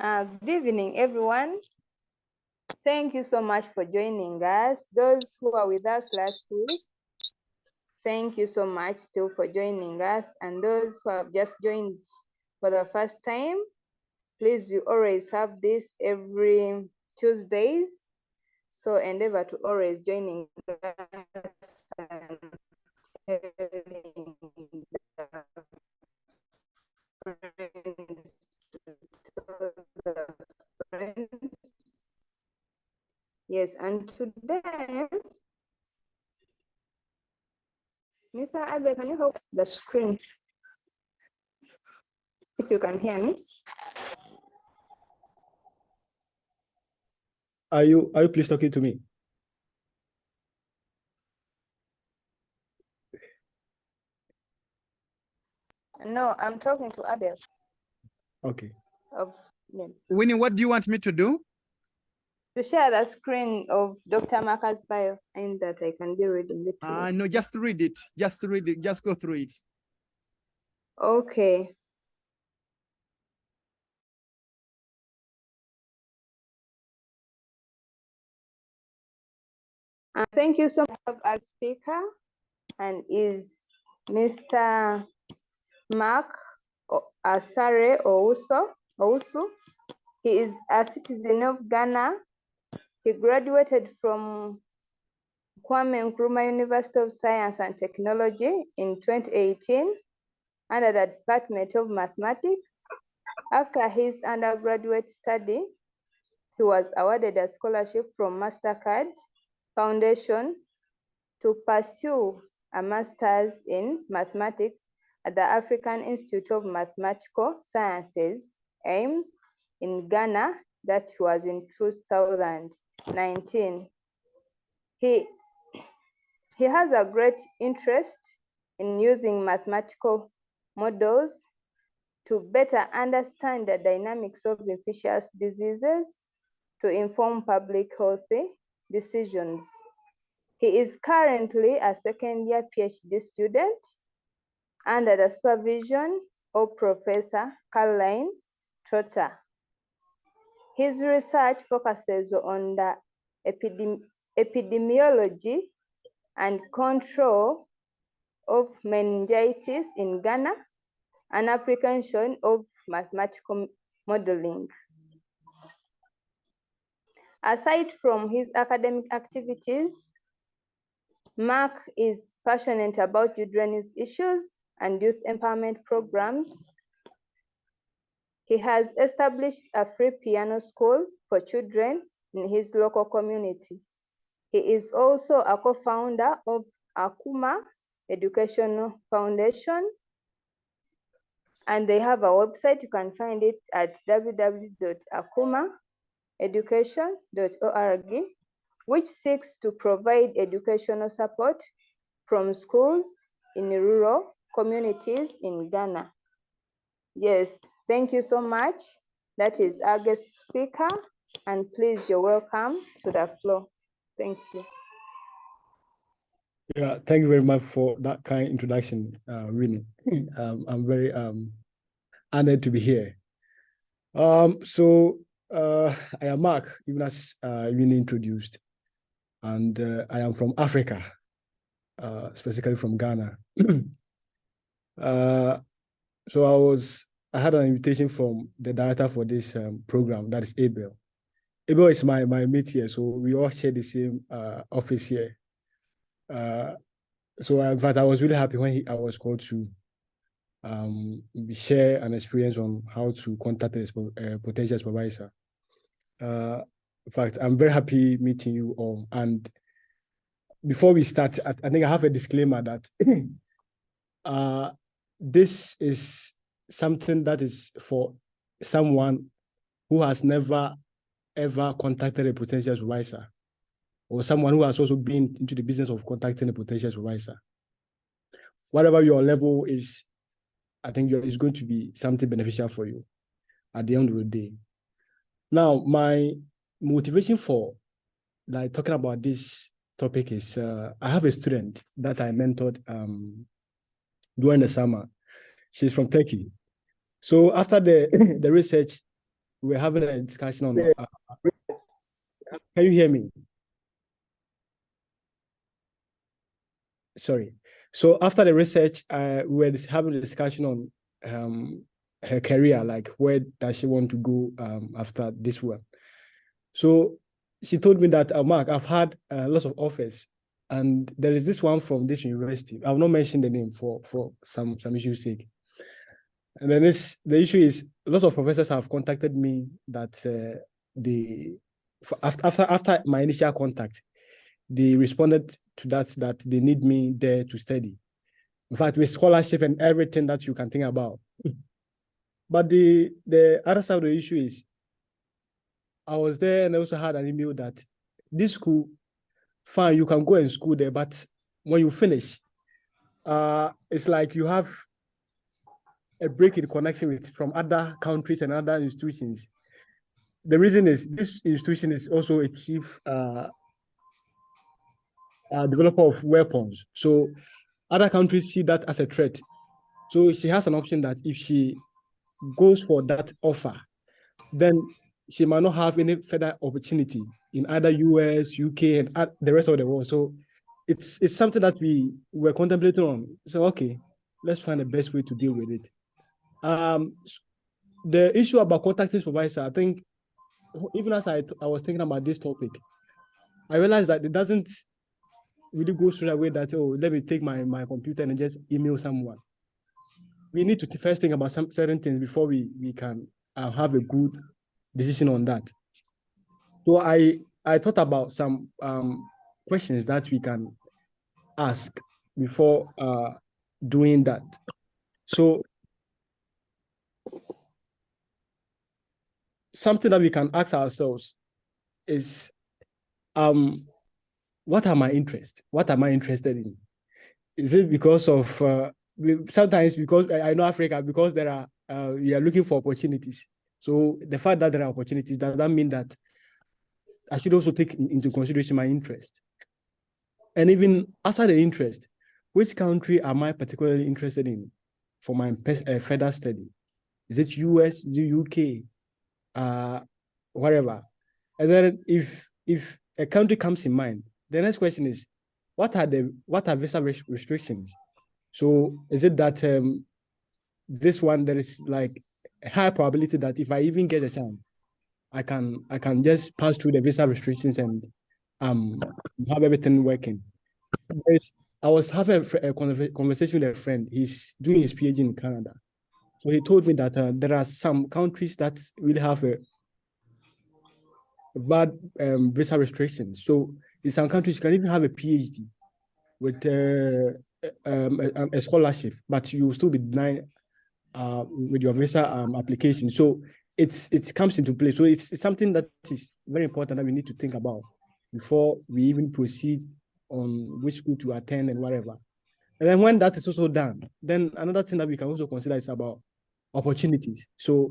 Good evening, everyone. Thank you so much for joining us. Those who are with us last week, thank you so much still for joining us. And those who have just joined for the first time, please, you always have this every Tuesdays. So endeavor to always joining us and telling the friends. Yes, and today, Mr. Abe, can you help the screen if you can hear me? Are you please talking to me? No, I'm talking to Abel. Okay. Yeah. Winnie, what do you want me to do? To share the screen of Dr. Marker's bio and that I can be reading it. No, just read it. Just read it. Just go through it. Okay. Thank you so much as speaker, and is Mr. Mark Asare Ousu. He is a citizen of Ghana. He graduated from Kwame Nkrumah University of Science and Technology in 2018 under the Department of Mathematics. After his undergraduate study, he was awarded a scholarship from MasterCard Foundation to pursue a master's in mathematics at the African Institute of Mathematical Sciences, AIMS, in Ghana. That was in 2019. He has a great interest in using mathematical models to better understand the dynamics of infectious diseases to inform public health decisions. He is currently a second-year PhD student under the supervision of Professor Caroline Trotter. His research focuses on the epidemiology and control of meningitis in Ghana, an application of mathematical modeling. Aside from his academic activities, Mark is passionate about children's issues and youth empowerment programs. He has established a free piano school for children in his local community. He is also a co-founder of Akuma Educational Foundation, and they have a website. You can find it at www.akumaeducation.org, which seeks to provide educational support from schools in rural communities in Ghana. Yes, thank you so much. That is our guest speaker, and please, you're welcome to the floor. Thank you. Yeah, thank you very much for that kind introduction, Winnie. I'm very honored to be here. I am Mark, even as Winnie introduced, and I am from Africa, specifically from Ghana. I had an invitation from the director for this program, that is Abel. Abel is my mate here, so we all share the same office here. In fact, I was really happy when I was called to share an experience on how to contact a potential supervisor. In fact, I'm very happy meeting you all. And before we start, I think I have a disclaimer that this is something that is for someone who has never, ever contacted a potential supervisor, or someone who has also been into the business of contacting a potential supervisor. Whatever your level is, I think it's going to be something beneficial for you at the end of the day. Now, my motivation for talking about this topic is I have a student that I mentored during the summer. She's from Turkey. So after the research we were having a discussion on. Can you hear me? Sorry. So after the research, we were having a discussion on her career, like where does she want to go after this one. So she told me that, Mark, I've had lots of offers, and there is this one from this university. I will not mention the name for some issue's sake. And then the issue is lots of professors have contacted me that after my initial contact, they responded to that they need me there to study. In fact, with scholarship and everything that you can think about. But the other side of the issue is, I was there and I also had an email that this school, fine, you can go and school there, but when you finish, it's like you have a break in connection from other countries and other institutions. The reason is this institution is also a chief developer of weapons. So other countries see that as a threat. So she has an option that if she goes for that offer, then she might not have any further opportunity in either US, UK, and the rest of the world. So it's something that we were contemplating on. So, okay, let's find the best way to deal with it. The issue about contacting supervisor, I think, even as I was thinking about this topic, I realized that it doesn't really go straight away that, oh, let me take my computer and just email someone. We need to first think about some certain things before we can have a good decision on that. So I thought about some questions that we can ask before doing that. So something that we can ask ourselves is, what are my interests? What am I interested in? Is it because of sometimes because I know Africa, because there are we are looking for opportunities. So the fact that there are opportunities, does that mean that I should also take into consideration my interest? And even outside the interest, which country am I particularly interested in for my further study? Is it US, UK, whatever? And then if a country comes in mind, the next question is, what are visa restrictions? So is it that this one, there is like a high probability that if I even get a chance, I can just pass through the visa restrictions and have everything working? I was having a conversation with a friend. He's doing his PhD in Canada. So he told me that there are some countries that really have a bad visa restrictions. So in some countries, you can even have a PhD with a scholarship, but you will still be denied with your visa application. So it comes into play. So it's something that is very important that we need to think about before we even proceed on which school to attend and whatever. And then when that is also done, then another thing that we can also consider is about opportunities. So,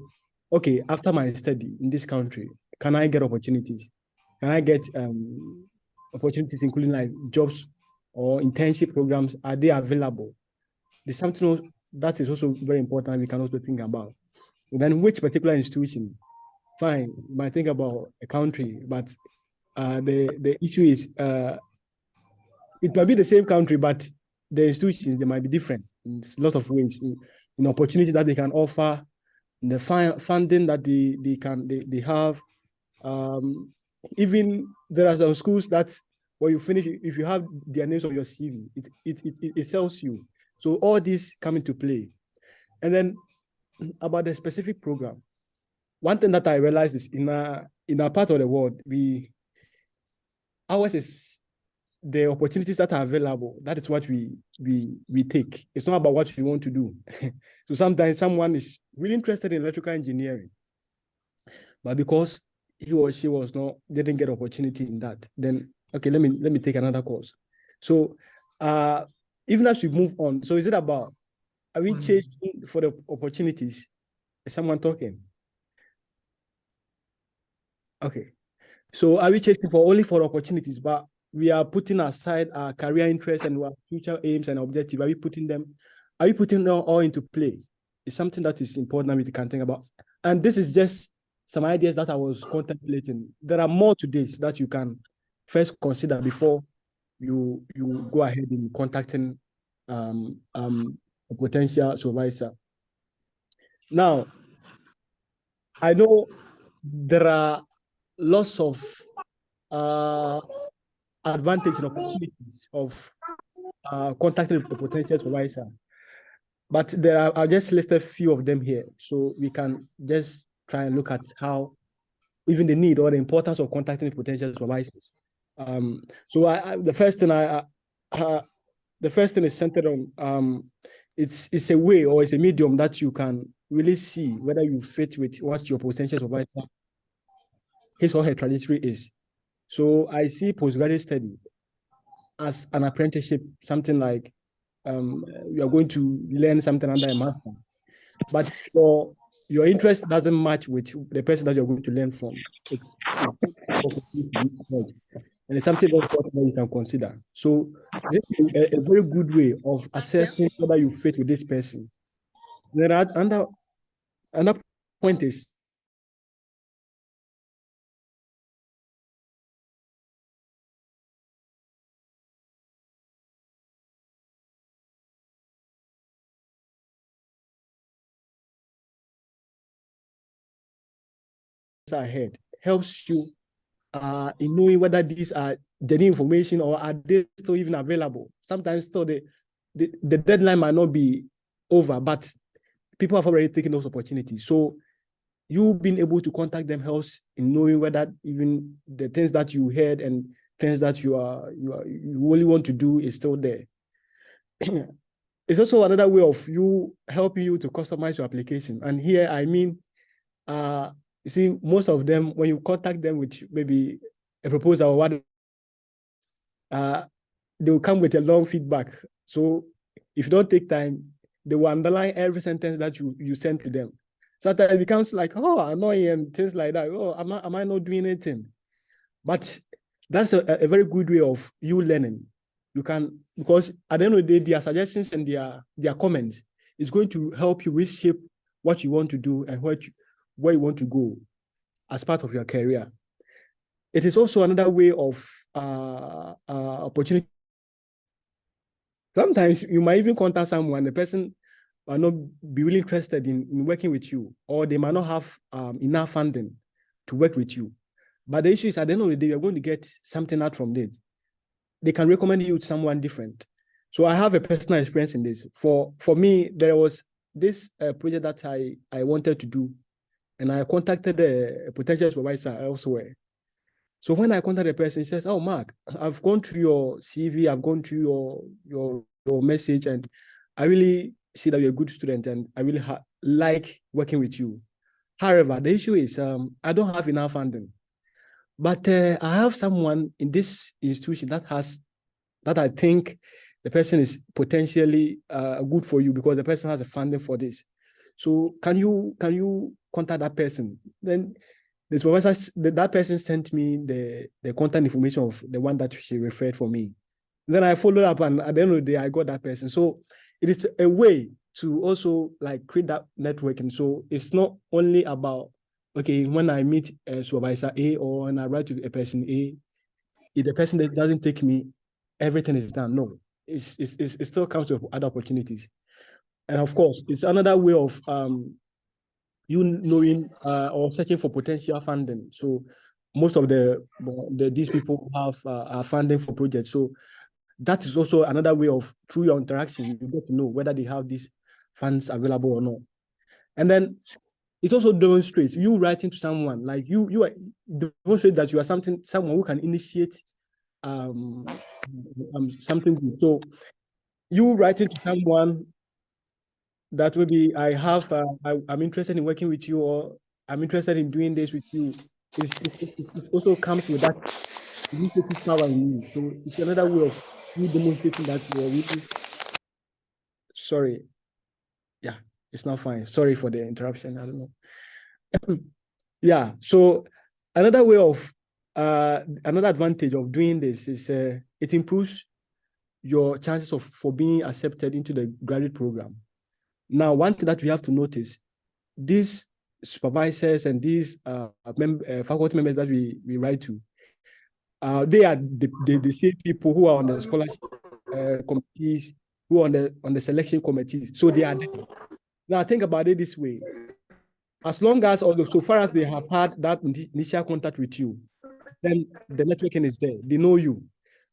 okay, after my study in this country, can I get opportunities? Can I get opportunities including like jobs or internship programs? Are they available? There's something that is also very important we can also think about. And then which particular institution? Fine, you might think about a country, but the issue is it might be the same country, but the institutions, they might be different in a lot of ways, in opportunity that they can offer, in the funding that they have. Even there are some schools that when you finish, if you have their names on your CV, it sells you. So all these come into play. And then about the specific program, one thing that I realized is in our part of the world, ours is the opportunities that are available. That is what we take. It's not about what we want to do. So sometimes someone is really interested in electrical engineering, but because he or she didn't get opportunity in that, then okay, let me take another course. So even as we move on, so is it about, are we chasing for the opportunities? Is someone talking? Okay. So are we chasing only for opportunities, but we are putting aside our career interests and our future aims and objectives? Are we putting them all into play? It's something that is important that we can think about. And this is just some ideas that I was contemplating. There are more to this that you can first consider before you go ahead in contacting a potential supervisor. Now, I know there are lots of advantages and opportunities of contacting a potential supervisor, but there are, I'll just list a few of them here so we can just try and look at how even the need or the importance of contacting potential supervisors. So the first thing is centered on it's a way or it's a medium that you can really see whether you fit with what your potential supervisor, his or her trajectory is. So I see postgraduate study as an apprenticeship, something like you are going to learn something under a master, but your interest doesn't match with the person that you're going to learn from. It's and it's something very important that you can consider. So this is a very good way of assessing whether you fit with this person. Then another point is ahead helps you in knowing whether these are genuine information or are they still even available. Sometimes still the deadline might not be over, but people have already taken those opportunities. So you being able to contact them helps in knowing whether even the things that you heard and things that you really want to do is still there. It's also another way of helping you to customize your application. And here I mean, you see, most of them, when you contact them with maybe a proposal or what, they will come with a long feedback. So if you don't take time, they will underline every sentence that you send to them. Sometimes it becomes like, oh, annoying and things like that. Oh, am I not doing anything? But that's a very good way of you learning. You can, because at the end of the day, their suggestions and their comments is going to help you reshape what you want to do and where you want to go as part of your career. It is also another way of opportunity. Sometimes you might even contact someone, the person might not be really interested in working with you, or they might not have enough funding to work with you. But the issue is at the end of the day, you're going to get something out from this. They can recommend you to someone different. So I have a personal experience in this. For me, there was this project that I wanted to do, and I contacted a potential supervisor elsewhere. So when I contacted the person, he says, "Oh, Mark, I've gone through your CV, I've gone through your message, and I really see that you're a good student, and I really like working with you. However, the issue is I don't have enough funding, but I have someone in this institution that I think the person is potentially good for you because the person has a funding for this. So can you contact that person?" Then the supervisor, that person sent me the contact information of the one that she referred for me. Then I followed up, and at the end of the day, I got that person. So it is a way to also like create that networking. So it's not only about, okay, when I meet a supervisor A or when I write to a person A, if the person that doesn't take me, everything is done. No, it still comes with other opportunities. And of course, it's another way of you knowing or searching for potential funding. So most of these people have are funding for projects. So that is also another way of, through your interaction, you get to know whether they have these funds available or not. And then it also demonstrates you writing to someone, like you demonstrate that you are someone who can initiate something good. So you writing to someone that maybe I'm interested in working with you, or I'm interested in doing this with you, it also comes with that initiative power in you. So it's another way of you demonstrating that you are really sorry. Yeah, it's not fine. Sorry for the interruption. I don't know. Yeah. So another way of another advantage of doing this is it improves your chances for being accepted into the graduate program. Now, one thing that we have to notice, this supervisors and these faculty members that we write to, they are the same people who are on the scholarship committees, who are on the selection committees. So they are there. Now think about it this way. As long as, or so far as they have had that initial contact with you, then the networking is there. They know you.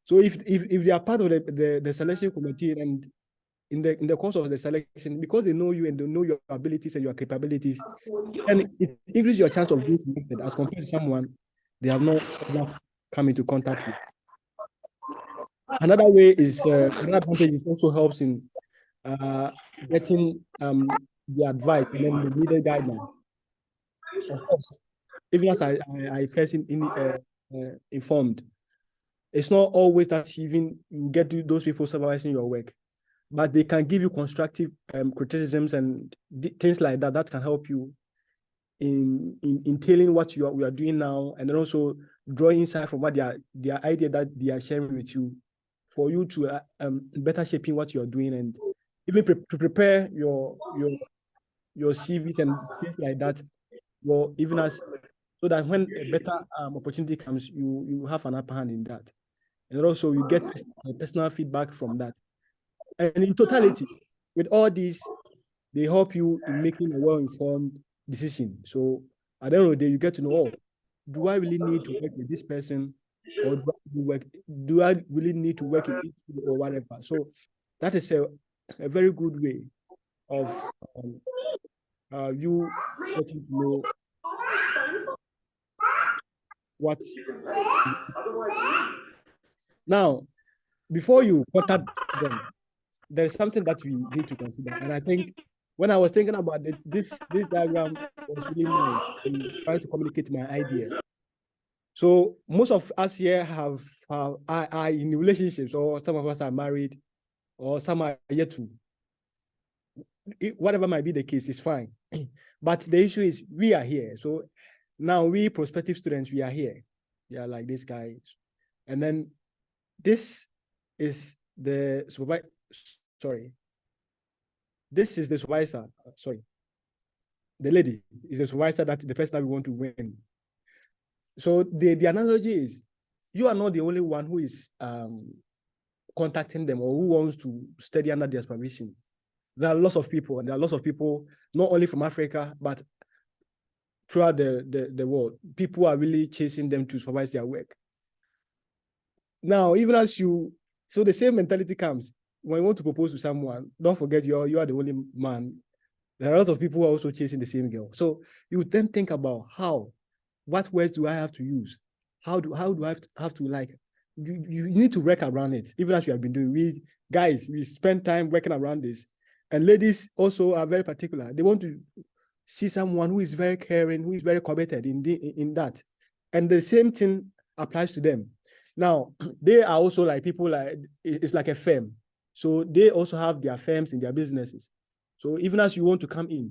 So if they are part of the selection committee, and in the course of the selection, because they know you and they know your abilities and your capabilities, then it increases your chance of being selected as compared to someone they have not come into contact with. Another way is another advantage is also helps in getting the advice and then the needed guidelines. Of course, even as I first informed, it's not always that you even get to those people supervising your work, but they can give you constructive criticisms and things like that that can help you in tailing what we are doing now, and then also draw insight from what their idea that they are sharing with you, for you to better shaping what you are doing, and even to prepare your CVs and things like that. Well, even as so that when a better opportunity comes, you have an upper hand in that, and also you get personal feedback from that. And in totality, with all these, they help you in making a well-informed decision. So at the end of the day, you get to know, oh, do I really need to work with this person, or do I really need to work in it or whatever? So that is a very good way of you getting to know what. Now, before you contact them, there's something that we need to consider. And I think when I was thinking about it, this diagram was really nice in trying to communicate my idea. So most of us here are in relationships, or some of us are married, or some are yet to. Whatever might be the case is fine. But the issue is we are here. So now we prospective students, we are here. We are like this guy. And then this is the supervisor. Sorry. This is the supervisor. Sorry. The lady is the supervisor, that the person that we want to win. So the analogy is, you are not the only one who is contacting them or who wants to study under their supervision. There are lots of people, and there are lots of people, not only from Africa, but throughout the world. People are really chasing them to supervise their work. Now, even as so the same mentality comes when you want to propose to someone. Don't forget you are the only man. There are lots of people who are also chasing the same girl. So you then think about what words do I have to use? How do I have to like, you need to work around it, even as we have been doing. We spend time working around this. And ladies also are very particular. They want to see someone who is very caring, who is very committed in that. And the same thing applies to them. Now, they are also like people, like it's like a firm. So they also have their firms and their businesses. So even as you want to come in,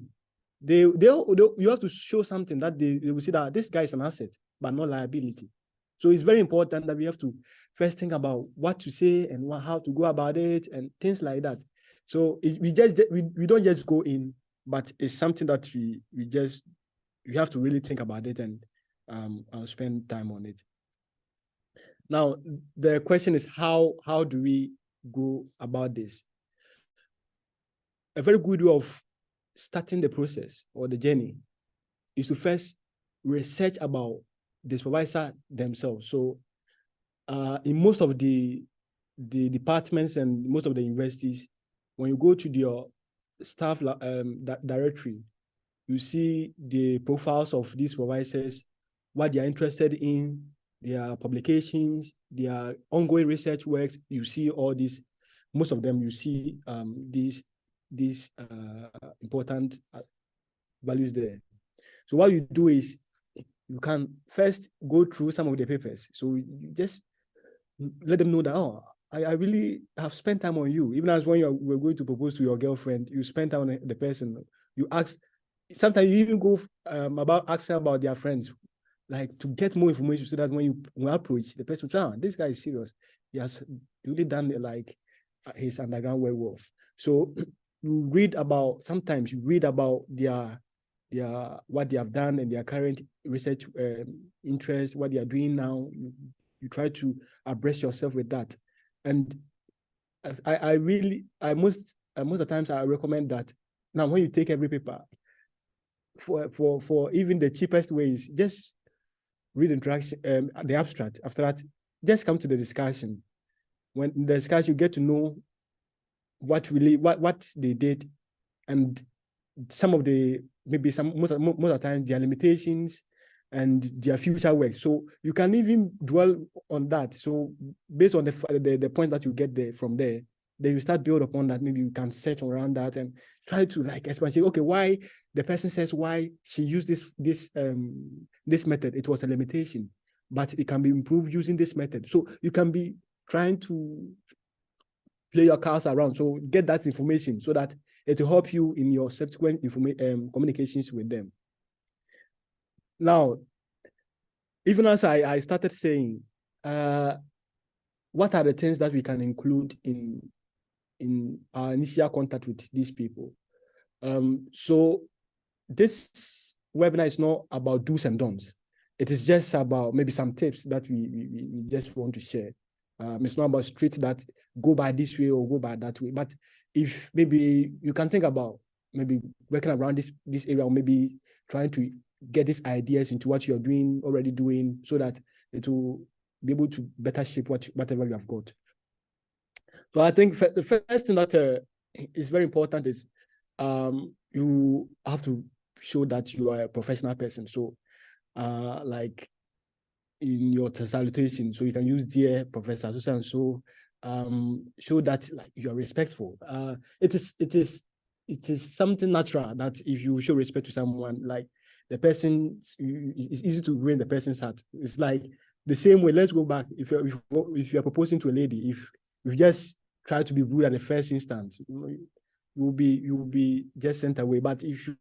you have to show something that they will see that this guy is an asset, but not liability. So it's very important that we have to first think about what to say and how to go about it and things like that. So we don't just go in, but it's something that we have to really think about it and spend time on it. Now, the question is how do we go about this? A very good way of starting the process or the journey is to first research about the supervisor themselves. So in most of the departments and most of the universities, when you go to your staff directory, you see the profiles of these supervisors, what they are interested in, their publications, their ongoing research works. You see all these, most of them, you see these important values there. So what you do is you can first go through some of the papers. So you just let them know that, oh, I really have spent time on you. Even as when we're going to propose to your girlfriend, you spend time on the person. You ask, sometimes you even go about asking about their friends, like to get more information, so that when you approach the person, this guy is serious. He has really done like his underground well. So sometimes you read about their what they have done and their current research interest, what they are doing now. You try to abreast yourself with that. And most of the times I recommend that now when you take every paper, for even the cheapest ways, just read the abstract. After that, just come to the discussion. When in the discussion, you get to know what they did, and some of the most of the time their limitations and their future work. So you can even dwell on that. So based on the point that you get there from there, then you start build upon that. Maybe you can search around that and try to like explain. Okay, why the person says why she used this method. It was a limitation, but it can be improved using this method. So you can be trying to play your cards around. So get that information so that it will help you in your subsequent communications with them. Now, even as I started saying, what are the things that we can include in our initial contact with these people? So this webinar is not about do's and don'ts. It is just about maybe some tips that we just want to share. It's not about streets that go by this way or go by that way. But if maybe you can think about maybe working around this area, or maybe trying to get these ideas into what you're already doing, so that it will be able to better shape whatever you have got. So I think the first thing that is very important is you have to show that you are a professional person. So like in your salutation, so you can use dear Professor so and so, show that like you are respectful. It is something natural that if you show respect to someone, like the person, it's easy to win the person's heart. It's like the same way. Let's go back. If you're proposing to a lady, if you just try to be rude at the first instance, you will be just sent away. But if you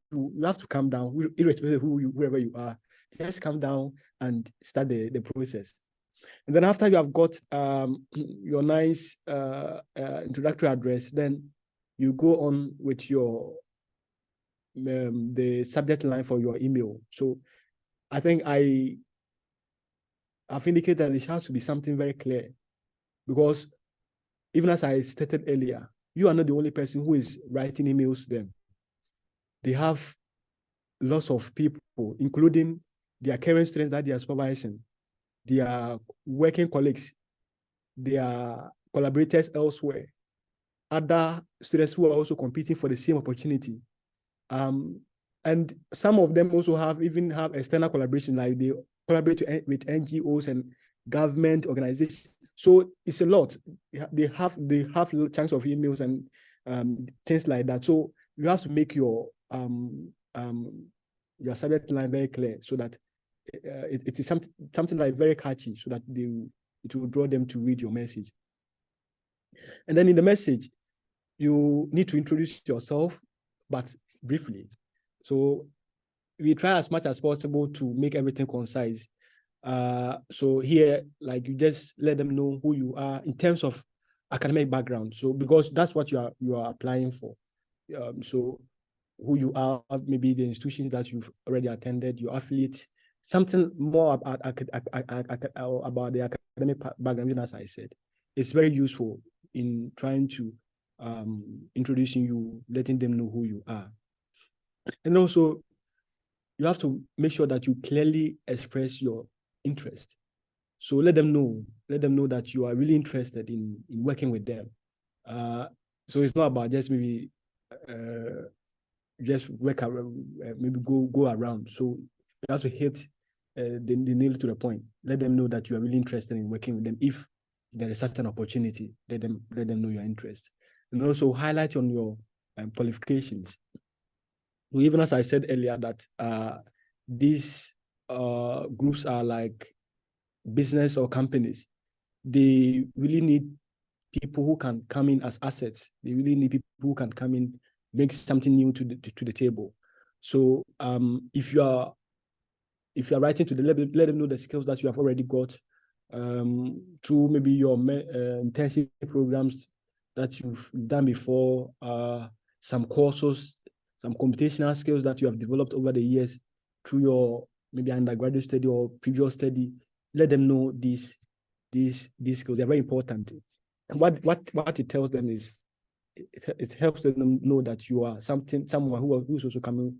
have to calm down, irrespective of whoever you are, just calm down and start the process. And then after you have got your nice introductory address, then you go on with your the subject line for your email. So I think I've indicated that it has to be something very clear, because even as I stated earlier, you are not the only person who is writing emails to them. They have lots of people, including their current students that they are supervising, their working colleagues, their collaborators elsewhere, other students who are also competing for the same opportunity. And some of them also have external collaboration, like they collaborate with NGOs and government organizations. So it's a lot. They have chunks of emails and things like that. So you have to make your subject line very clear, so that it is something like very catchy, so that it will draw them to read your message. And then in the message, you need to introduce yourself, but briefly. So we try as much as possible to make everything concise. So here, like, you just let them know who you are in terms of academic background. So because that's what you are applying for. So who you are, maybe the institutions that you've already attended, your affiliate, something more about the academic background, as I said. It's very useful in trying to introducing you, letting them know who you are. And also, you have to make sure that you clearly express your interest. So let them know that you are really interested in working with them. So it's not about just maybe just work around, maybe go around. So you have to hit the nail to the point. Let them know that you are really interested in working with them. If there is such an opportunity, let them know your interest. And also highlight on your qualifications. So even as I said earlier, that these groups are like business or companies. They really need people who can come in as assets. They really need people who can come in, bring something new to the table. So if you are writing to them, let them know the skills that you have already got through maybe your internship programs that you've done before, some courses some computational skills that you have developed over the years through your maybe undergraduate study or previous study. Let them know these skills. They're very important. And what it tells them is it helps them know that you are someone who's also coming,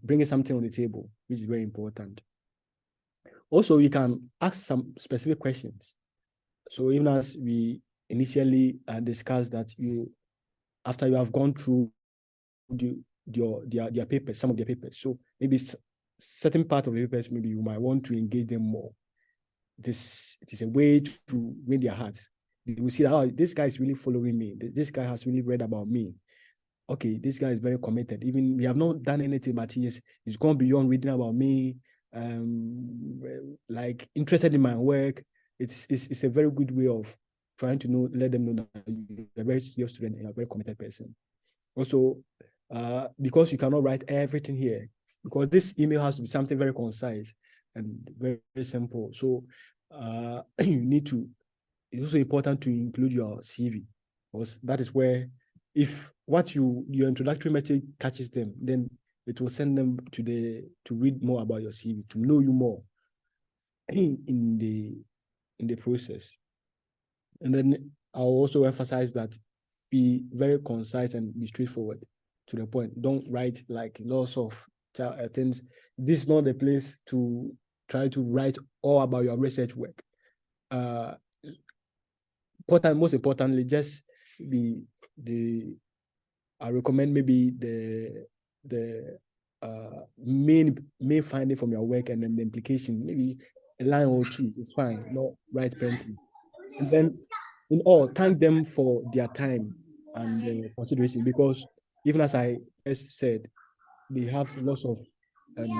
bringing something on the table, which is very important. Also, you can ask some specific questions. So even as we initially discussed that after you have gone through their papers, some of their papers, so maybe certain part of the papers, maybe you might want to engage them more. It is a way to win their hearts. You will see that, oh, this guy is really following me. This guy has really read about me. Okay, this guy is very committed. Even we have not done anything, but he's gone beyond reading about me, like interested in my work. It's a very good way of trying to let them know that you're a very serious student and you're a very committed person. Also, because you cannot write everything here, because this email has to be something very concise and very, very simple. So you need to, it's also important to include your CV, because that is where, if your introductory message catches them, then it will send them to read more about your CV, to know you more in the process. And then I'll also emphasize that be very concise and be straightforward to the point. Don't write like lots of things. This is not the place to try to write all about your research work. Most importantly, just I recommend maybe the main finding from your work, and then the implication, maybe a line or two is fine, not write plenty. And then in all, thank them for their time and their consideration, because even as I just said, they have lots of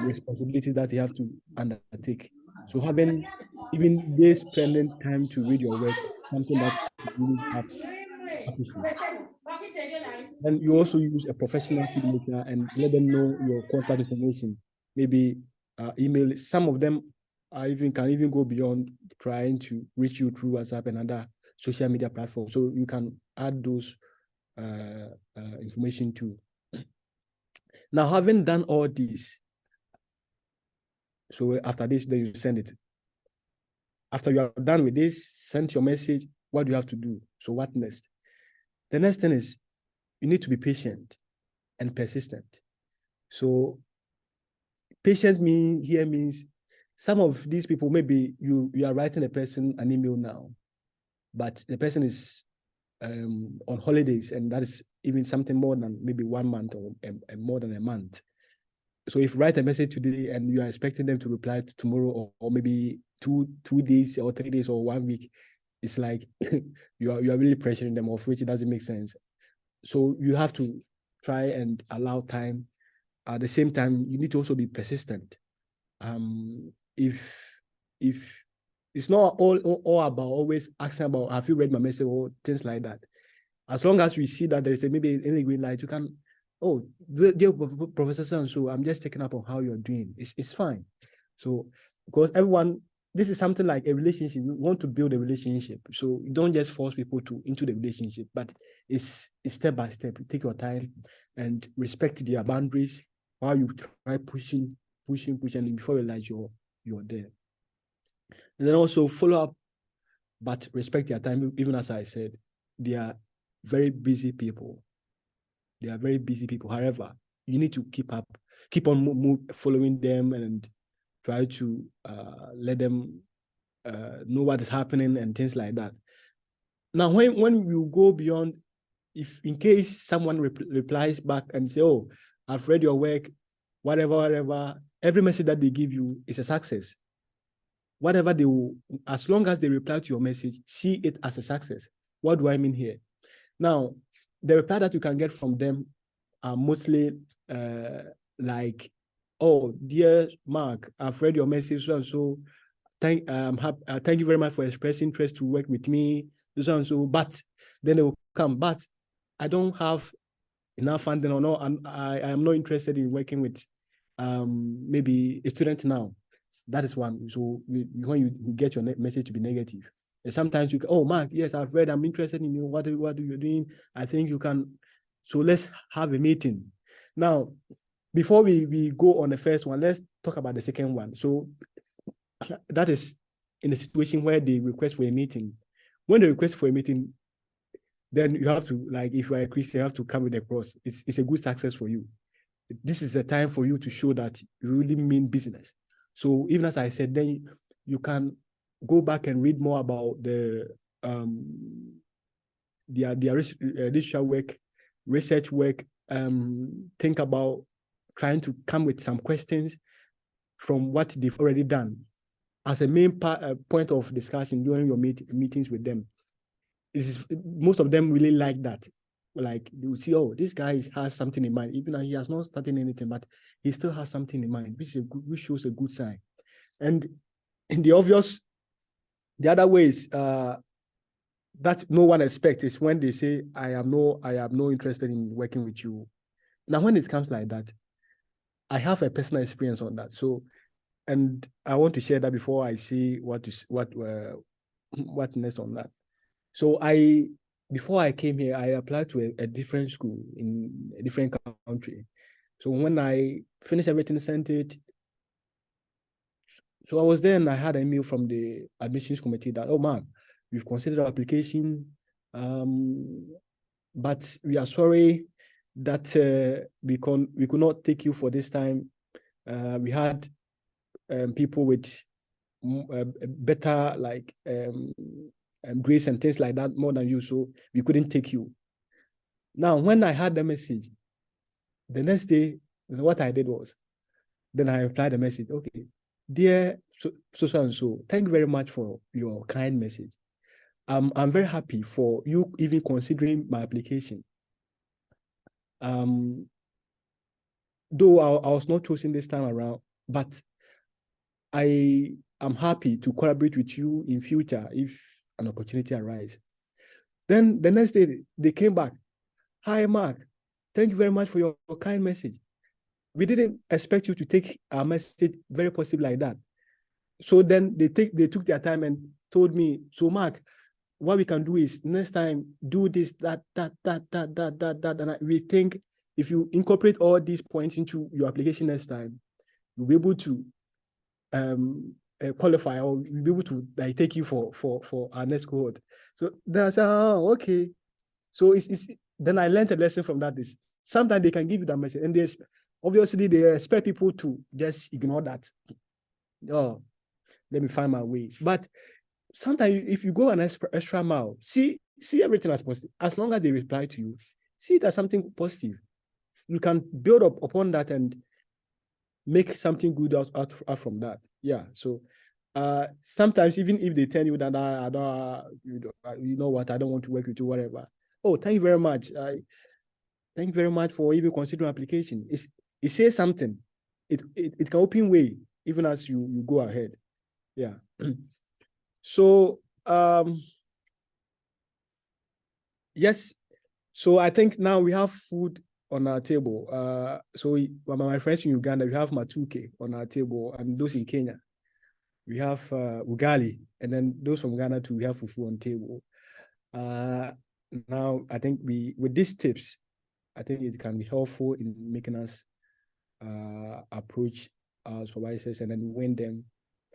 responsibilities that they have to undertake. So having even they spending time to read your work, something that you really have appreciate. Then you also use a professional signature and let them know your contact information. Maybe email. Some of them can even go beyond trying to reach you through WhatsApp and other social media platforms. So you can add those information too. Now, having done all this, so after this, then you send it. After you are done with this, send your message. What do you have to do? So what next? The next thing is you need to be patient and persistent. So patient means some of these people, maybe you are writing a person an email now, but the person is on holidays, and that is even something more than maybe 1 month or more than a month. So if you write a message today and you are expecting them to reply tomorrow or maybe two days or 3 days or 1 week, it's like you are really pressuring them, of which it doesn't make sense. So you have to try and allow time. At the same time, you need to also be persistent. If it's not all about always asking about, have you read my message or things like that. As long as we see that there is maybe any green light, you can, oh, dear Professor so I'm just checking up on how you're doing. It's fine. So because this is something like a relationship. You want to build a relationship. So you don't just force people into the relationship, but it's step by step. You take your time and respect their boundaries while you try pushing, and before you realize you're there. And then also follow up, but respect their time. Even as I said, they are very busy people. However, you need to keep on following them and try to let them know what is happening and things like that. Now, when you go beyond, if in case someone replies back and say, oh, I've read your work, whatever, every message that they give you is a success. Whatever they will, as long as they reply to your message, see it as a success. What do I mean here? Now, the reply that you can get from them are mostly like, oh, dear Mark, I've read your message, so thank you very much for expressing interest to work with me, so, but then they will come, but I don't have enough funding, or no, I am not interested in working with maybe a student now. That is one. So when you get your message to be negative, and sometimes you go, oh, Mark, yes, I've read, I'm interested in you. What are you doing? I think you can. So let's have a meeting. Now, before we go on the first one, let's talk about the second one. So that is in the situation where they request for a meeting. When they request for a meeting, then you have to, like, if you are a Christian, you have to come with a cross. It's a good success for you. This is a time for you to show that you really mean business. So even as I said, then you can go back and read more about their research work, think about trying to come with some questions from what they've already done as a main point of discussion during your meetings with them. Most of them really like that. Like, you will see, oh, this guy has something in mind, even though he has not started anything, but he still has something in mind, which shows a good sign. And in the other ways that no one expects is when they say, I am no interested in working with you. Now, when it comes like that, I have a personal experience on that. So, and I want to share that before I see what next on that. So before I came here, I applied to a different school in a different country. So when I finished everything, sent it. So I was there and I had an email from the admissions committee that, oh man, we've considered our application, but we are sorry that we could not take you for this time. We had people with better grades and things like that more than you, so we couldn't take you. Now, when I had the message, the next day, what I did was, then I replied the message, okay, dear so and so, thank you very much for your kind message. I'm very happy for you even considering my application. Though I was not chosen this time around, but I am happy to collaborate with you in future if an opportunity arises. Then the next day, they came back. Hi, Mark. Thank you very much for your kind message. We didn't expect you to take our message very positive like that. So then they took their time and told me, so Mark, what we can do is next time do this, that. And we think if you incorporate all these points into your application next time, you'll be able to qualify, or we'll be able to take you for our next cohort. So then I said, oh, okay. So then I learned a lesson from that. Is sometimes they can give you that message, and obviously they expect people to just ignore that. Oh, let me find my way. But sometimes if you go an extra mile, see everything as positive. As long as they reply to you, see it as something positive. You can build up upon that and make something good out from that. Yeah. So sometimes even if they tell you that I don't, you know what, I don't want to work with you, whatever. Oh, thank you very much. Thank you very much for even considering application. It says something. It can open way even as you go ahead. Yeah. So yes. So I think now we have food on our table. So my friends in Uganda, we have matuke on our table, and those in Kenya, we have ugali, and then those from Ghana too, we have fufu on table. Now I think with these tips, I think it can be helpful in making us approach our supervisors and then win them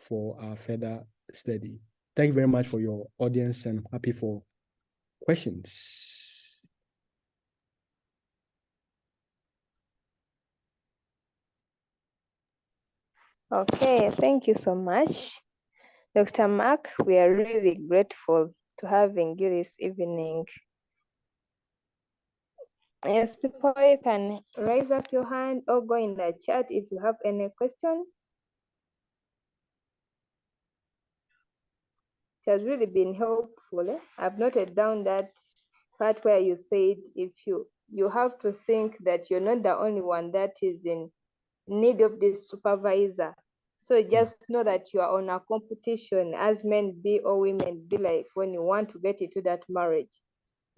for our further study. Thank you very much for your audience, and happy for questions. Okay, thank you so much, Dr. Mark. We are really grateful to having you this evening. Yes, people, you can raise up your hand or go in the chat if you have any question. It has really been helpful. I've noted down that part where you said if you have to think that you're not the only one that is in need of this supervisor. So just know that you are on a competition, as men be or women be, like when you want to get into that marriage,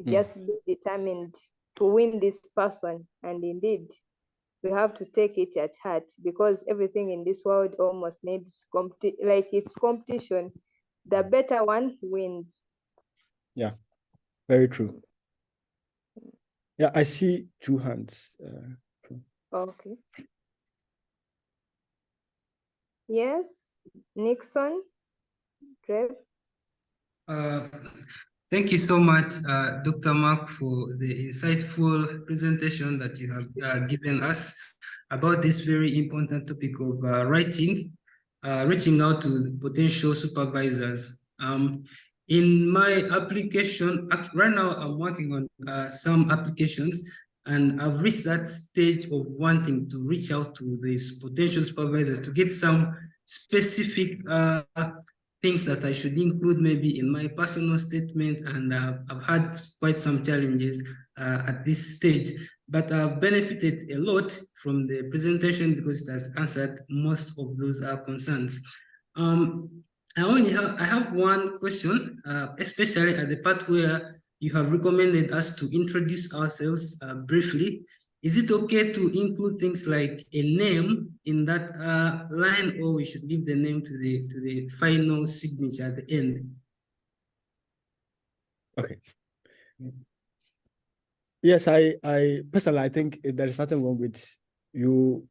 just be determined to win this person. And indeed, we have to take it at heart, because everything in this world almost needs it's competition. The better one wins. Yeah, very true. Yeah, I see two hands. Okay. Yes, Nixon, Dre. Thank you so much, Dr. Mark, for the insightful presentation that you have given us about this very important topic of reaching out to potential supervisors. In my application, right now I'm working on some applications, and I've reached that stage of wanting to reach out to these potential supervisors to get some specific things that I should include maybe in my personal statement, and I've had quite some challenges at this stage, but I've benefited a lot from the presentation because it has answered most of those concerns. I have one question, especially at the part where you have recommended us to introduce ourselves briefly. Is it okay to include things like a name in that line, or we should give the name to the final signature at the end? Okay. Yes, I personally, I think there is nothing wrong with you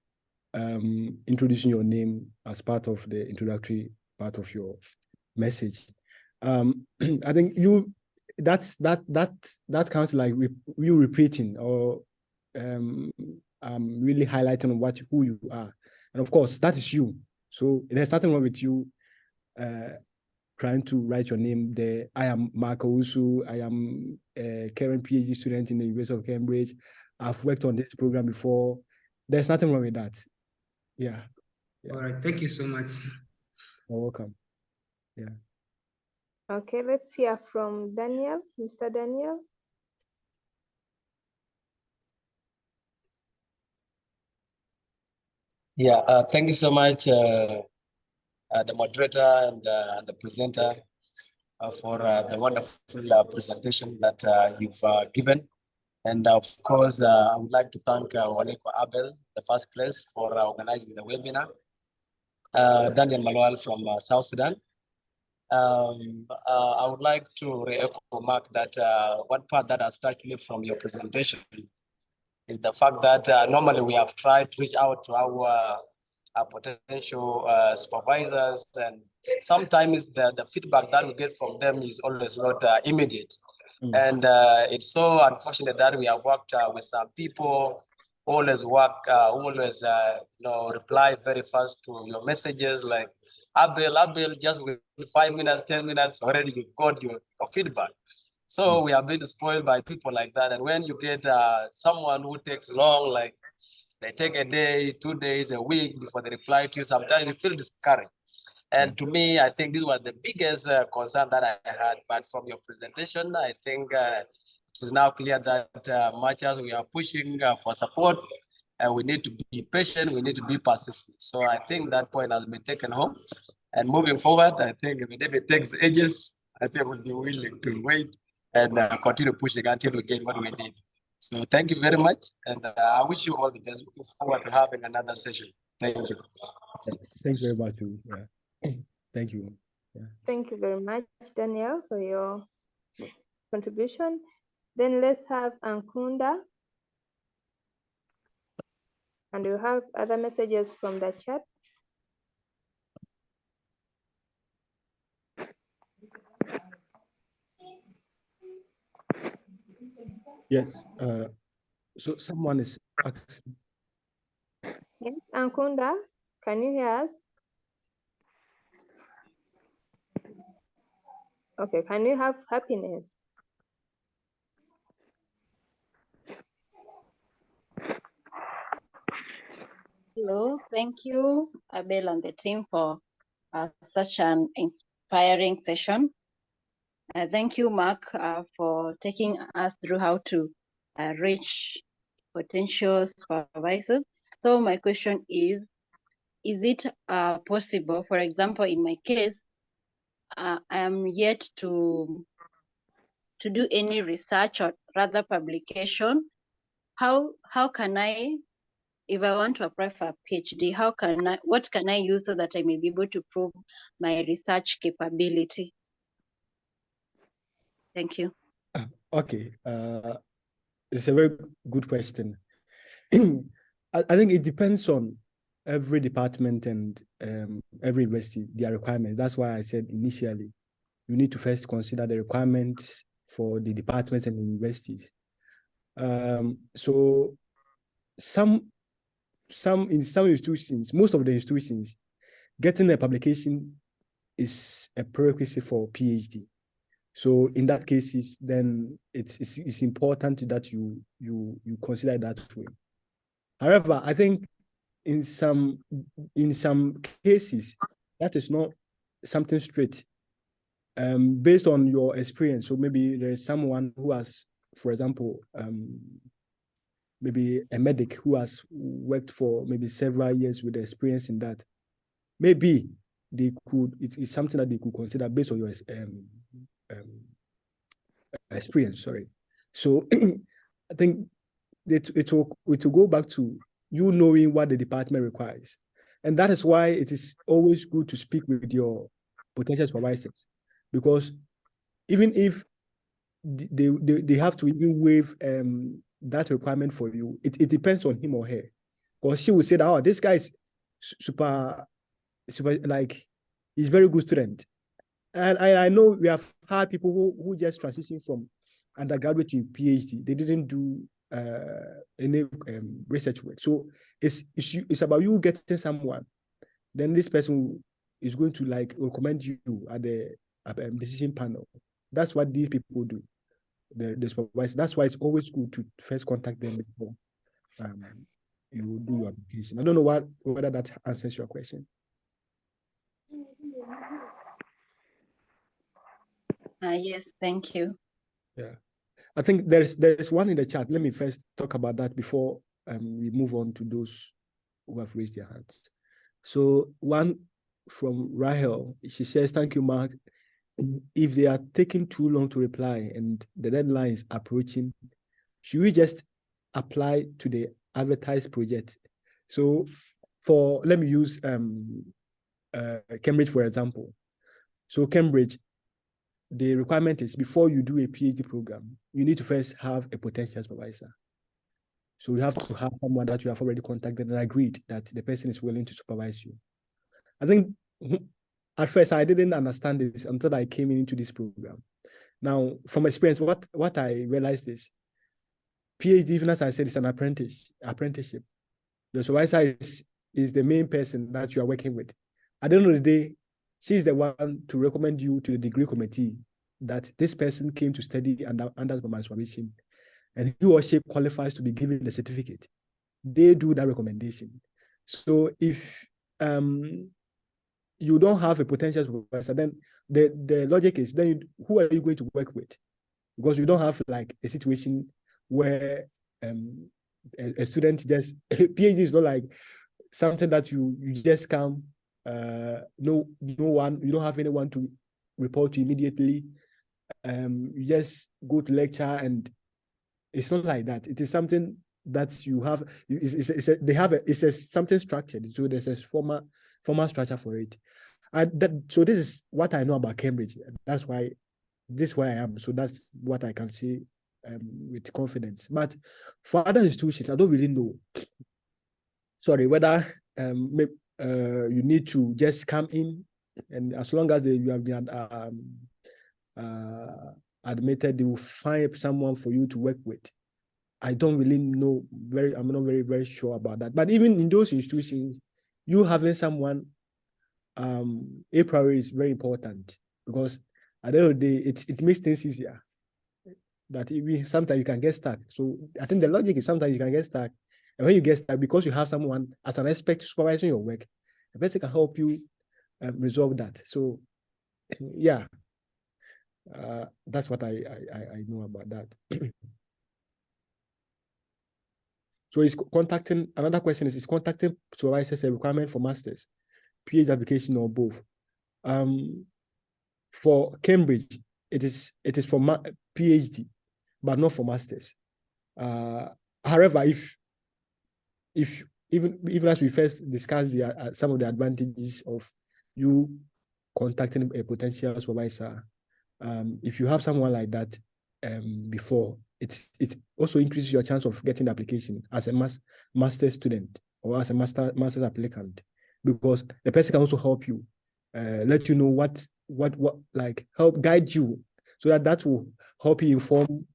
introducing your name as part of the introductory part of your message. I think that counts like you repeating or really highlighting who you are, and of course that is you. So there's nothing wrong with you trying to write your name there. I am Mark Owusu. I am a current PhD student in the University of Cambridge. I've worked on this program before. There's nothing wrong with that. Yeah. All right. Thank you so much. You're welcome. Yeah. Okay, let's hear from Daniel, Mr. Daniel. Yeah, thank you so much, the moderator and the presenter for the wonderful presentation that you've given. And of course, I would like to thank Waleko Abel, the first place, for organizing the webinar. Daniel Manuel from South Sudan. I would like to re-echo Mark that one part that has touched me from your presentation is the fact that normally we have tried to reach out to our potential supervisors, and sometimes the feedback that we get from them is always not immediate. And it's so unfortunate that we have worked with some people who always reply very fast to your messages, like Abel, just with 5 minutes, 10 minutes, already you got your feedback. So we have been spoiled by people like that. And when you get someone who takes long, like they take a day, 2 days, a week before they reply to you, sometimes you feel discouraged. And to me, I think this was the biggest concern that I had. But from your presentation, I think it is now clear that much as we are pushing for support, we need to be patient, we need to be persistent. So I think that point has been taken home. And moving forward, I think if it takes ages, I think we'll be willing to wait and continue pushing until we get what we need. So thank you very much. And I wish you all the best. Looking forward to having another session. Thank you. Thank you very much. Yeah. Thank you. Yeah. Thank you very much, Daniel, for your contribution. Then let's have Ankunda. And you have other messages from the chat. Yes. So someone is asking. Yes, Ankunda, can you hear us? Okay, can you have happiness? Hello, thank you, Abel and the team for such an inspiring session. Thank you, Mark, for taking us through how to reach potential supervisors. So my question is it possible, for example, in my case, I am yet to do any research or rather publication. How can I, if I want to apply for a PhD, what can I use so that I may be able to prove my research capability? Thank you. Okay. It's a very good question. I think it depends on every department and every university, their requirements. That's why I said initially, you need to first consider the requirements for the departments and the universities. So in some institutions, most of the institutions, getting a publication is a prerequisite for PhD. So in that case, then it's important that you consider it that way. However, I think in some cases, that is not something straight. Based on your experience, so maybe there is someone who has, for example, maybe a medic who has worked for maybe several years with experience in that. Maybe it's something that they could consider based on your experience. Sorry. So I think it will go back to you knowing what the department requires, and that is why it is always good to speak with your potential supervisors, because even if they have to even waive that requirement for you, it depends on him or her, because she will say that, oh, this guy is super like, he's very good student. And I know we have had people who just transitioned from undergraduate to PhD. They didn't do any research work. So it's about you getting someone. Then this person is going to like recommend you at the decision panel. That's what these people do. The supervisor. That's why it's always good to first contact them before you do your application. I don't know whether that answers your question. Yes, thank you. Yeah, I think there's one in the chat. Let me first talk about that before we move on to those who have raised their hands. So one from Rahel, she says, "Thank you, Mark. If they are taking too long to reply and the deadline is approaching, should we just apply to the advertised project?" So let me use Cambridge, for example. So Cambridge, the requirement is before you do a PhD program, you need to first have a potential supervisor. So you have to have someone that you have already contacted and agreed that the person is willing to supervise you. I think at first I didn't understand this until I came into this program. Now, from experience, what I realized is PhD, even as I said, is an apprenticeship. Your supervisor is the main person that you are working with. At the end of the day, she's the one to recommend you to the degree committee that this person came to study under my supervision, and he or she qualifies to be given the certificate. They do that recommendation. So if you don't have a potential supervisor, then the logic is, then who are you going to work with? Because you don't have like a situation where a student just PhD is not like something that you just come. No one, you don't have anyone to report to immediately. You just go to lecture, and it's not like that. It is something that you have. It's something structured. So there's a formal structure for it. So this is what I know about Cambridge. That's why this is where I am. So that's what I can say with confidence. But for other institutions, I don't really know. Sorry, whether you need to just come in, and as long as you have been admitted, they will find someone for you to work with. I don't really know. I'm not very, very sure about that. But even in those institutions, you having someone a priori is very important, because at the end of the day, it makes things easier. That sometimes you can get stuck. So I think the logic is sometimes you can get stuck. And when you get stuck, because you have someone as an expert supervising your work, the person can help you resolve that. So yeah, that's what I know about that. So another question is contacting supervisors a requirement for masters, PhD application, or both? For Cambridge, it is for PhD, but not for masters. However, if even as we first discussed some of the advantages of you contacting a potential supervisor, if you have someone like that before, it also increases your chance of getting the application as a master's student or as a master's applicant, because the person can also help you, let you know what like help guide you, so that will help you inform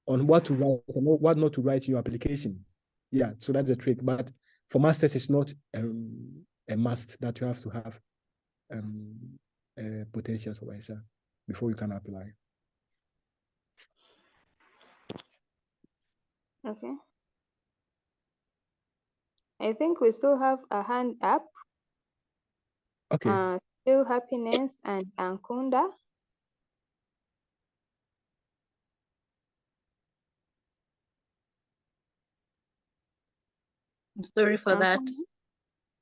on what to write and what not to write in your application. Yeah, so that's the trick. But for masters, it's not a must that you have to have a potential supervisor before you can apply. Okay. I think we still have a hand up. Okay. Still Happiness and Ankunda. I'm sorry for that.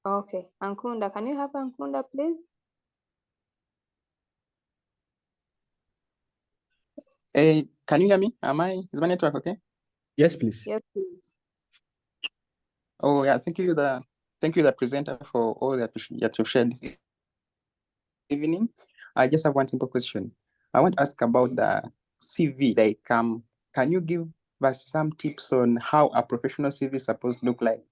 Okay, Ankunda, can you have Ankunda, please? Hey, can you hear me? Is my network okay? Yes, please. Yes, please. Oh yeah, thank you the presenter for all that you've shared this evening. I just have one simple question. I want to ask about the CV. Like, can you give us some tips on how a professional CV is supposed to look like,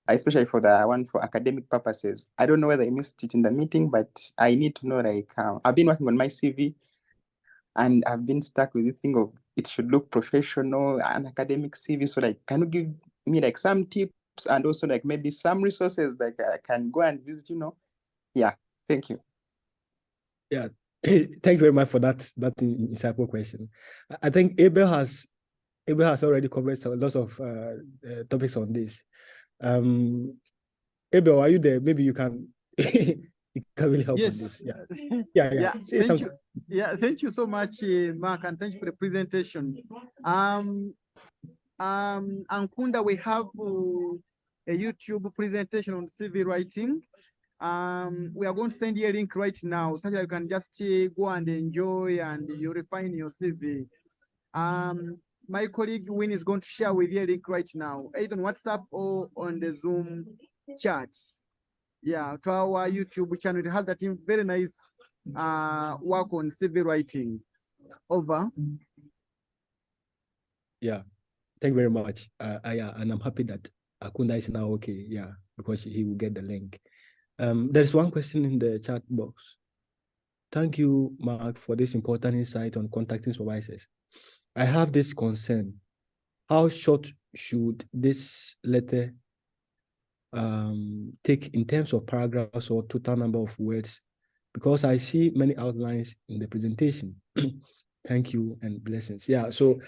especially for the one for academic purposes? I don't know whether I missed it in the meeting, but I need to know, like, I've been working on my CV and I've been stuck with the thing of it should look professional and academic CV. So like, can you give me like some tips and also like maybe some resources like I can go and visit, Yeah, thank you. Yeah, thank you very much for that insightful question. I think Abel has already covered lots of topics on this. Abel, are you there? Maybe you can you can really help on this. Yeah. Yeah. Say Thank you. something. Yeah, thank you so much, Mark, and thank you for the presentation. Ankunda, we have a YouTube presentation on CV writing. We are going to send you a link right now so that you can just go and enjoy and you refine your CV. My colleague Win is going to share with you a link right now, either on WhatsApp or on the Zoom chat. Yeah, to our YouTube channel. It has that very nice work on CV writing. Over. Yeah, thank you very much. Yeah, and I'm happy that Akunda is now okay. Yeah, because he will get the link. There's one question in the chat box. Thank you, Mark, for this important insight on contacting supervisors. I have this concern. How short should this letter take in terms of paragraphs or total number of words? Because I see many outlines in the presentation. Thank you and blessings. Yeah, so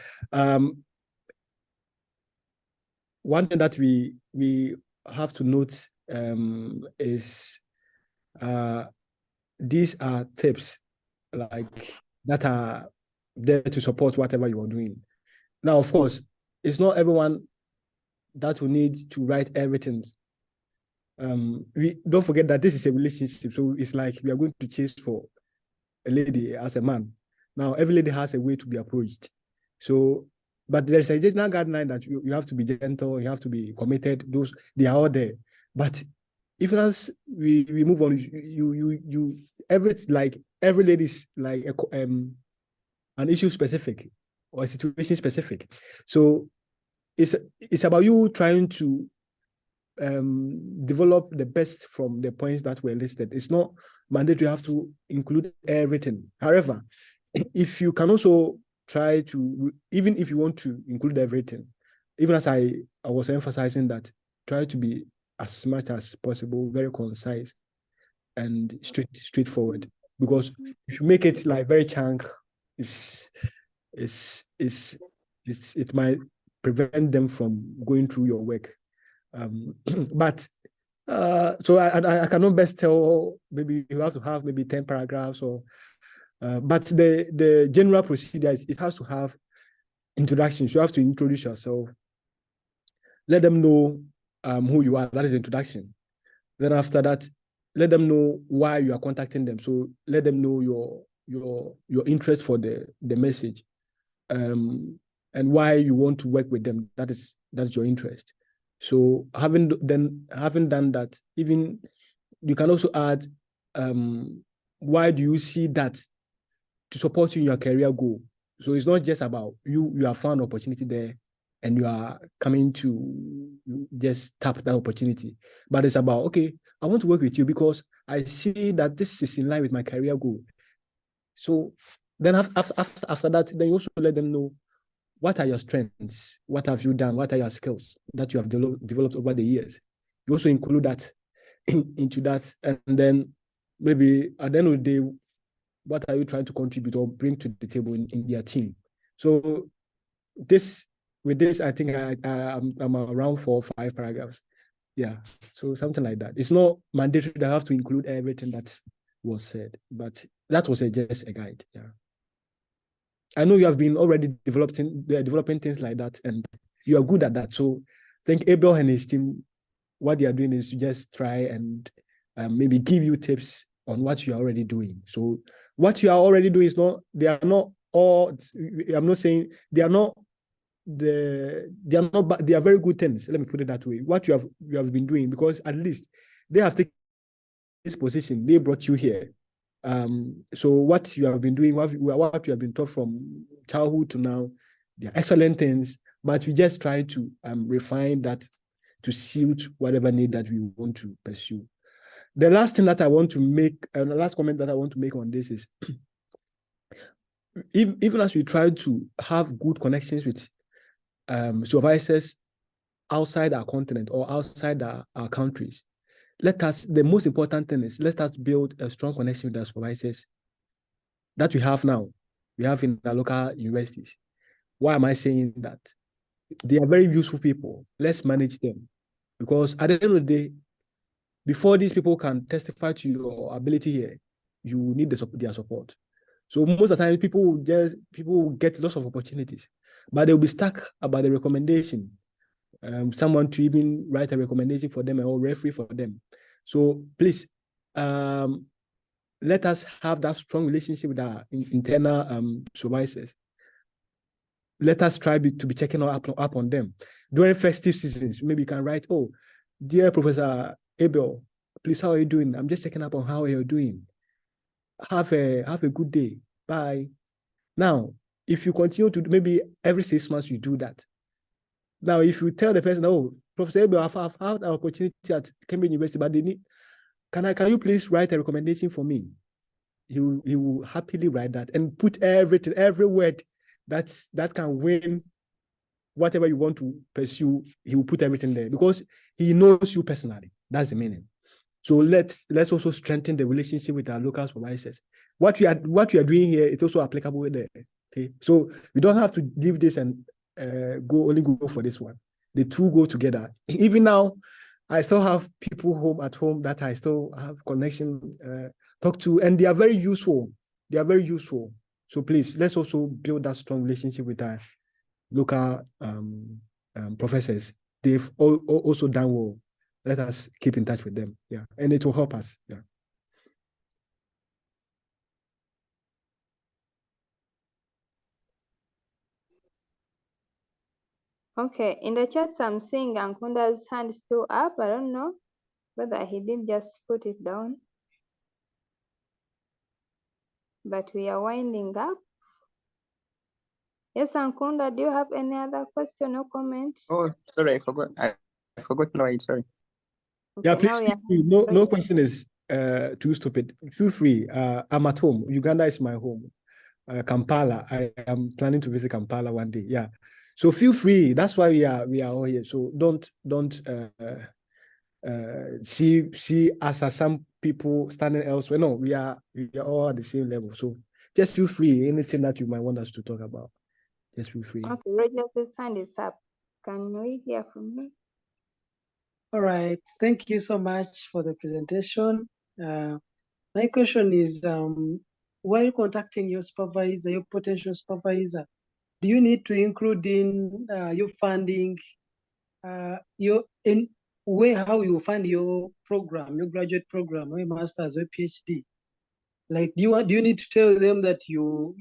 one thing that we have to note is these are tips like that are there to support whatever you are doing. Now, of course, it's not everyone that will need to write everything. We don't forget that this is a relationship, so it's like we are going to chase for a lady as a man. Now, every lady has a way to be approached. So, but there's a general guideline that you have to be gentle, you have to be committed. Those they are all there. But if as we move on, every lady is like an issue specific or a situation specific. So it's about you trying to develop the best from the points that were listed. It's not mandatory you have to include everything. However, if you can also try to, even if you want to include everything, even as I was emphasizing that, try to be as much as possible, very concise and straightforward. Because if you make it like very chunk, it might prevent them from going through your work. But so I cannot best tell, maybe you have to have maybe 10 paragraphs or but the general procedure, it has to have introductions. You have to introduce yourself, let them know who you are. That is the introduction. Then after that, let them know why you are contacting them. So let them know your interest for the message, and why you want to work with them. That's your interest. So having done that, even you can also add why do you see that to support you in your career goal. So it's not just about you have found an opportunity there and you are coming to just tap that opportunity. But it's about, okay, I want to work with you because I see that this is in line with my career goal. So then after that, then you also let them know what are your strengths, what have you done, what are your skills that you have developed over the years. You also include that into that, and then maybe at the end of the day, what are you trying to contribute or bring to the table in their team? So with this, I think I'm around 4 or 5 paragraphs. Yeah, so something like that. It's not mandatory that I have to include everything that was said, but that was just a guide. Yeah, I know you have been already developing things like that, and you are good at that. So I think Abel and his team, what they are doing is to just try and maybe give you tips on what you are already doing. So what you are already doing is not, they are not all, I'm not saying they are not, they are very good things. Let me put it that way. What you have been doing, because at least they have taken this position, they brought you here. So what you have been doing, what you have been taught from childhood to now, they are excellent things, but we just try to refine that to suit whatever need that we want to pursue. The last thing that I want to make, the last comment that I want to make on this is, even as we try to have good connections with supervisors outside our continent or outside our countries, the most important thing is, let us build a strong connection with our supervisors that we have now. We have in our local universities. Why am I saying that? They are very useful people. Let's manage them. Because at the end of the day, before these people can testify to your ability here, you need their support. So most of the time, people will get lots of opportunities, but they'll be stuck about the recommendation. Someone to even write a recommendation for them or referee for them. So please, let us have that strong relationship with our internal supervisors. Let us try to be checking up on them. During festive seasons, maybe you can write, oh, dear Professor Abel, please, how are you doing? I'm just checking up on how you're doing. Have a good day. Bye. Now, if you continue to, maybe every 6 months you do that. Now, if you tell the person, oh, Professor Abel, I've had an opportunity at Cambridge University, but they need, can you please write a recommendation for me? He will happily write that and put every word that can win whatever you want to pursue. He will put everything there because he knows you personally. That's the meaning. So let's also strengthen the relationship with our local supervisors. What we are doing here, it's also applicable there. Okay, so we don't have to leave this and go for this one. The two go together. Even now, I still have people at home that I still have connection, talk to, and they are very useful. They are very useful. So please, let's also build that strong relationship with our local professors. They've also done well. Let us keep in touch with them. Yeah, and it will help us. Yeah. Okay, in the chat, I'm seeing Ankunda's hand still up. I don't know whether he did just put it down. But we are winding up. Yes, Ankunda, do you have any other question or comment? Oh, sorry, I forgot. I forgot Lloyd, sorry. Okay, Yeah, please feel free. No question is too stupid. Feel free. I'm at home. Uganda is my home. Kampala. I am planning to visit Kampala one day. Yeah. So feel free. That's why we are all here. So don't see us as some people standing elsewhere. No, we are all at the same level. So just feel free. Anything that you might want us to talk about, just feel free. Okay, Roger's hand is up. Can we hear from you? All right. Thank you so much for the presentation. My question is, while contacting your supervisor, your potential supervisor, do you need to include in your funding, how you fund your program, your graduate program, or your master's or PhD? Like, do you need to tell them that you're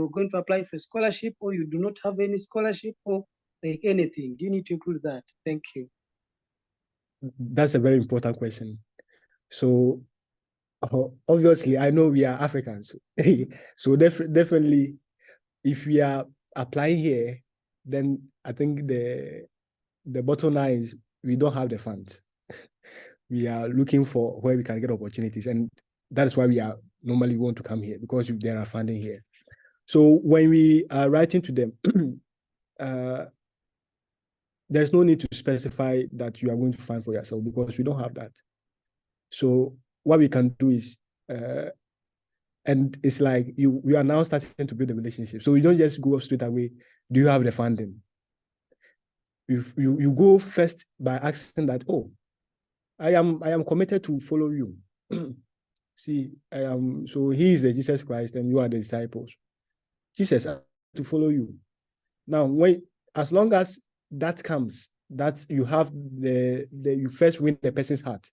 going to apply for a scholarship, or you do not have any scholarship, or like anything? Do you need to include that? Thank you. That's a very important question. So obviously, I know we are Africans, so definitely if we are applying here, then I think the bottom line is we don't have the funds. We are looking for where we can get opportunities, and that's why we are normally want to come here, because there are funding here. So when we are writing to them, there's no need to specify that you are going to fund for yourself, because we don't have that. So what we can do is, and it's like we are now starting to build a relationship. So you don't just go straight away, do you have the funding? You go first by asking that, oh, I am committed to follow you. See, so he is the Jesus Christ and you are the disciples. Jesus, I want to follow you. Now, as long as that comes, that you have you first win the person's heart,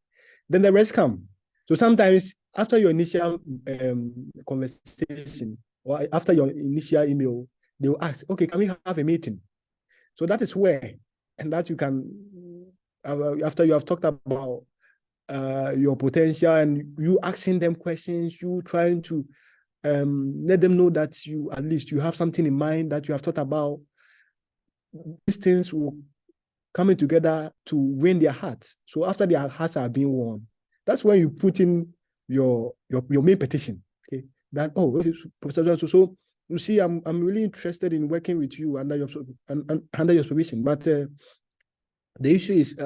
then the rest come. So sometimes after your initial conversation or after your initial email, they will ask, okay, can we have a meeting? So that is where, and that you can, after you have talked about your potential and you asking them questions, you trying to let them know that you, at least you have something in mind that you have thought about, these things will coming together to win their hearts. So after their hearts are being won, that's when you put in your main petition. Okay, that, oh, Professor, so you see, I'm really interested in working with you under your supervision, but the issue is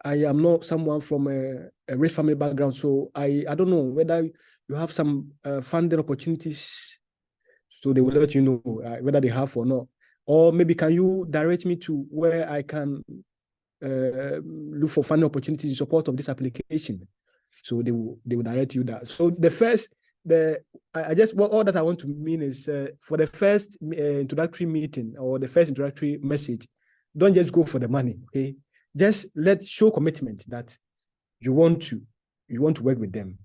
I am not someone from a rich family background, so I don't know whether you have some funding opportunities. So they will let you know whether they have or not. Or maybe can you direct me to where I can look for funding opportunities in support of this application? So they will direct you that. So I just, all that I want to mean is for the first introductory meeting or the first introductory message, don't just go for the money, okay? Just show commitment that you want to work with them.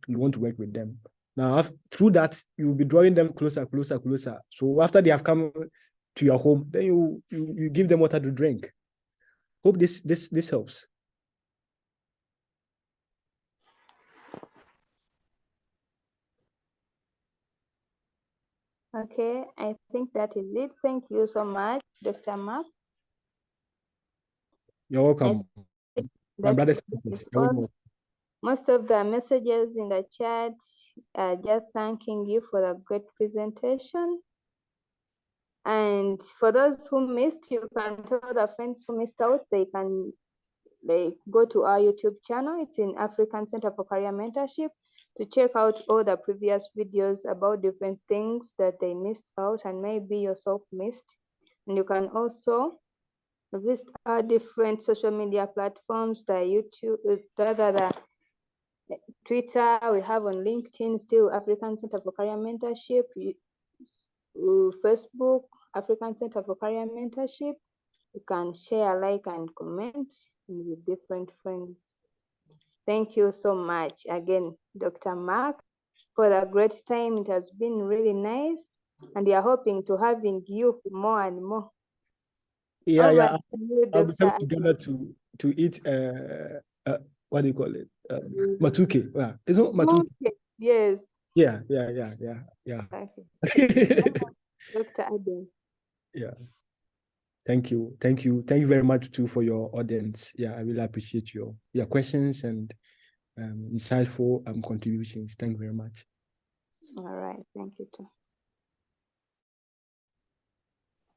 You want to work with them. Now, through that, you will be drawing them closer. So after they have come to your home, then you give them water to drink. Hope this helps. Okay, I think that is it. Thank you so much, Dr. Mark. You're welcome. My brothers and sisters, you're welcome. Most of the messages in the chat are just thanking you for a great presentation. And for those who missed, you can tell the friends who missed out, they go to our YouTube channel. It's in African Center for Career Mentorship to check out all the previous videos about different things that they missed out and maybe yourself missed. And you can also visit our different social media platforms, the YouTube, the Twitter, we have on LinkedIn, still African Center for Career Mentorship, Facebook, African Center for Career Mentorship. You can share, like, and comment with different friends. Thank you so much again, Dr. Mark, for the great time. It has been really nice, and we are hoping to having you more and more. Yeah. I'll be coming together to eat what do you call it? Matuke. Yeah. It's not matuke. Yes. Yeah. Okay. Dr. Adam. Yeah. Thank you very much too for your audience. Yeah, I really appreciate your questions and insightful contributions. Thank you very much. All right. Thank you too.